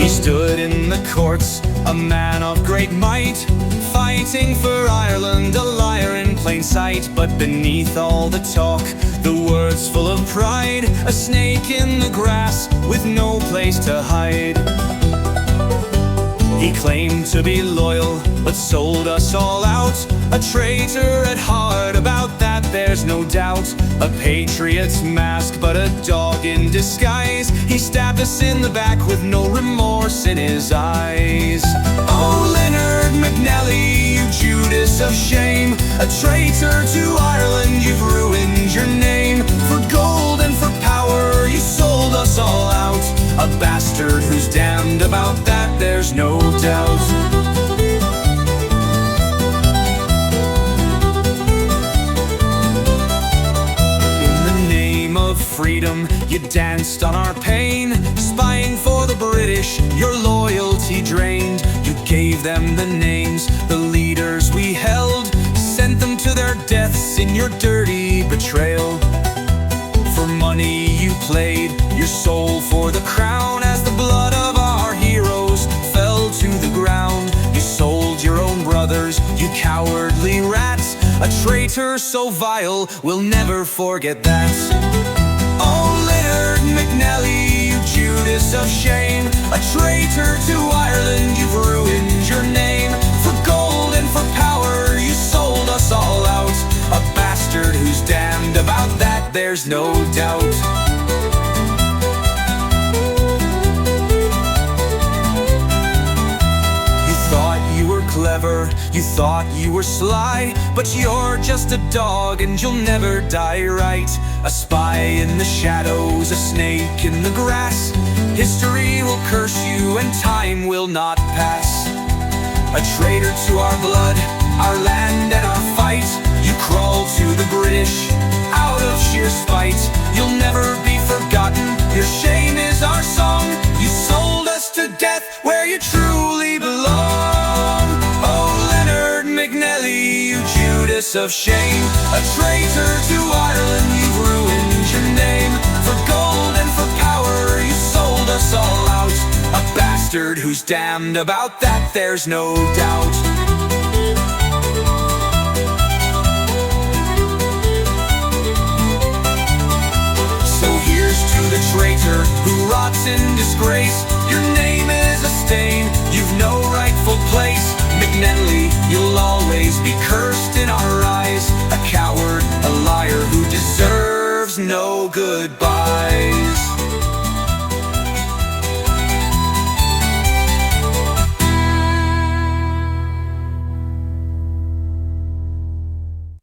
He stood in the courts, a man of great might, fighting for Ireland, a liar in plain sight. But beneath all the talk, the words full of pride, a snake in the grass with no place to hide. He claimed to be loyal, but sold us all out. A traitor at heart, about that there's no doubt. A patriot's mask, but a dog in disguise. He stabbed us in the back with no remorse in his eyes. Oh, Leonard McNally, you Judas of shame, a traitor to Ireland, you've ruined your name. For gold and for power, you sold us all out. A bastard who's damned, about that there's no doubt. Freedom, you danced on our pain, spying for the British, your loyalty drained. You gave them the names, the leaders we held, sent them to their deaths in your dirty betrayal. For money you played, your soul for the crown, as the blood of our heroes fell to the ground. You sold your own brothers, you cowardly rats, a traitor so vile, we'll never forget that. Oh, Leonard McNally, you Judas of shame, a traitor to Ireland, you've ruined your name. For gold and for power, you sold us all out. A bastard who's damned, about that there's no doubt. Clever, you thought you were sly, but you're just a dog and you'll never die right. A spy in the shadows, a snake in the grass. History will curse you and time will not pass. A traitor to our blood, our land and our fight. You crawled to the British out of sheer spite. You'll never be forgotten, your shame is our song. You sold us to death where you truly belong. Oh, Leonard McNally, you Judas of shame, a traitor to Ireland, you've ruined your name. For gold and for power, you sold us all out. A bastard who's damned, about that there's no doubt. So here's to the traitor who rots in disgrace. Your name is a stain, you've no rightful place. MacNally, you'll always be cursed in our eyes. A coward, a liar who deserves no goodbyes.